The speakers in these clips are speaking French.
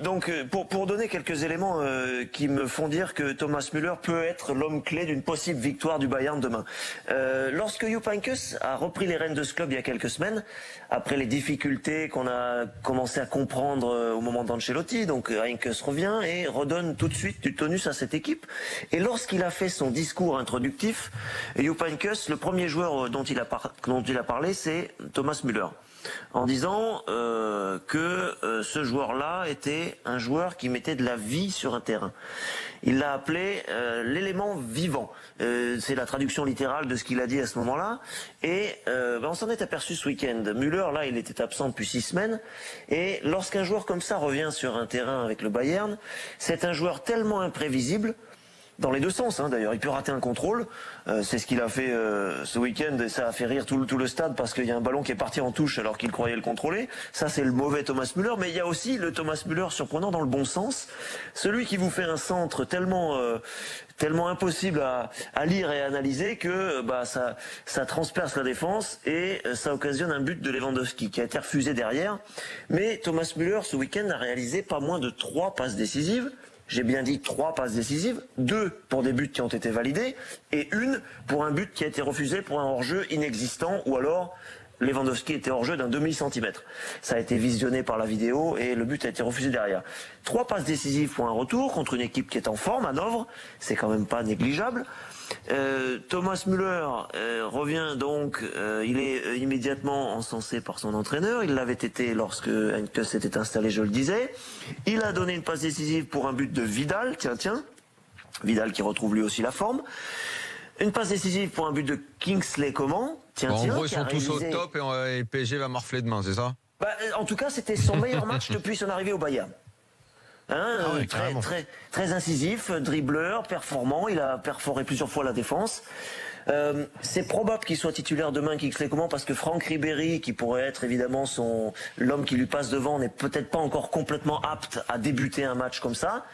Donc, pour donner quelques éléments qui me font dire que Thomas Müller peut être l'homme clé d'une possible victoire du Bayern demain. Lorsque Jupp Heynckes a repris les rênes de ce club il y a quelques semaines, après les difficultés qu'on a commencé à comprendre au moment d'Ancelotti, donc Heynckes revient et redonne tout de suite du tonus à cette équipe. Et lorsqu'il a fait son discours introductif, Jupp Heynckes, le premier joueur dont il a parlé, c'est Thomas Müller, en disant que ce joueur-là était un joueur qui mettait de la vie sur un terrain. Il l'a appelé l'élément vivant. C'est la traduction littérale de ce qu'il a dit à ce moment-là. Et on s'en est aperçu ce week-end. Müller, là, il était absent depuis 6 semaines. Et lorsqu'un joueur comme ça revient sur un terrain avec le Bayern, c'est un joueur tellement imprévisible, dans les deux sens, hein, d'ailleurs. Il peut rater un contrôle. C'est ce qu'il a fait ce week-end, et ça a fait rire tout le stade parce qu'il y a un ballon qui est parti en touche alors qu'il croyait le contrôler. Ça, c'est le mauvais Thomas Müller. Mais il y a aussi le Thomas Müller surprenant dans le bon sens. Celui qui vous fait un centre tellement impossible à lire et à analyser que ça transperce la défense et ça occasionne un but de Lewandowski qui a été refusé derrière. Mais Thomas Müller, ce week-end, a réalisé pas moins de 3 passes décisives. J'ai bien dit 3 passes décisives, 2 pour des buts qui ont été validés et 1 pour un but qui a été refusé pour un hors-jeu inexistant ou alors Lewandowski était hors-jeu d'un demi-centimètre. Ça a été visionné par la vidéo et le but a été refusé derrière. 3 passes décisives pour un retour contre une équipe qui est en forme, Hanovre, c'est quand même pas négligeable. Thomas Müller revient donc, il est immédiatement encensé par son entraîneur, il l'avait été lorsque Heynckes s'était installé, je le disais. Il a donné une passe décisive pour un but de Vidal, tiens, Vidal qui retrouve lui aussi la forme. Une passe décisive pour un but de Kingsley Coman, en gros, ils sont tous au top et PSG va morfler demain, c'est ça? En tout cas, c'était son meilleur match depuis son arrivée au Bayern. Très incisif, dribbleur, performant, il a perforé plusieurs fois la défense. C'est probable qu'il soit titulaire demain, Kingsley Coman, parce que Franck Ribéry, qui pourrait être évidemment l'homme qui lui passe devant, n'est peut-être pas encore complètement apte à débuter un match comme ça.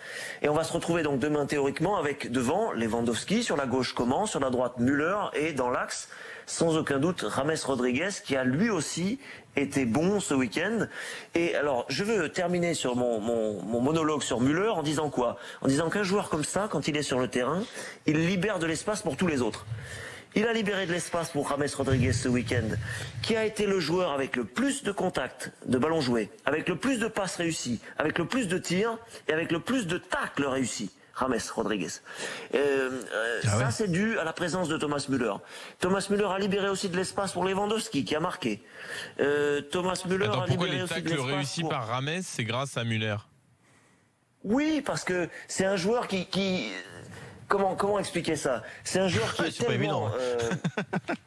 Et on va se retrouver donc demain théoriquement avec devant Lewandowski, sur la gauche Coman, sur la droite Müller et dans l'axe, sans aucun doute, James Rodriguez, qui a lui aussi été bon ce week-end. Et alors, je veux terminer sur mon monologue sur Müller en disant quoi? En disant qu'un joueur comme ça, quand il est sur le terrain, il libère de l'espace pour tous les autres. Il a libéré de l'espace pour James Rodriguez ce week-end, qui a été le joueur avec le plus de contacts de ballons joués, avec le plus de passes réussies, avec le plus de tirs et avec le plus de tacles réussis. James Rodriguez. Ça, c'est dû à la présence de Thomas Müller. Thomas Müller a libéré aussi de l'espace pour Lewandowski, qui a marqué. Thomas Müller a libéré aussi de l'espace. Pourquoi les tacles réussis par James, c'est grâce à Müller? Oui, parce que c'est un joueur qui... Comment expliquer ça? C'est un joueur qui est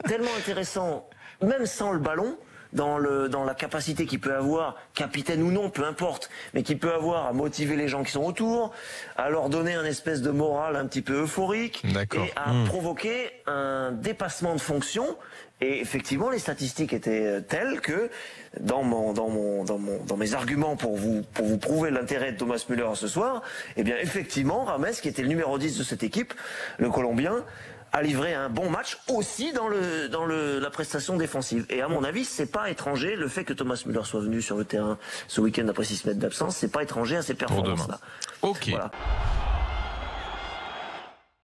tellement intéressant, même sans le ballon, dans la capacité qu'il peut avoir, capitaine ou non, peu importe, mais qu'il peut avoir à motiver les gens qui sont autour, à leur donner un espèce de morale un petit peu euphorique, et à provoquer un dépassement de fonction. Et effectivement, les statistiques étaient telles que, dans mes arguments pour vous prouver l'intérêt de Thomas Müller ce soir, eh bien, effectivement, James, qui était le numéro 10 de cette équipe, le Colombien, a livré un bon match aussi dans la prestation défensive. Et à mon avis, c'est pas étranger, le fait que Thomas Müller soit venu sur le terrain ce week-end après 6 semaines d'absence, c'est pas étranger à ces performances-là. Ok. Voilà.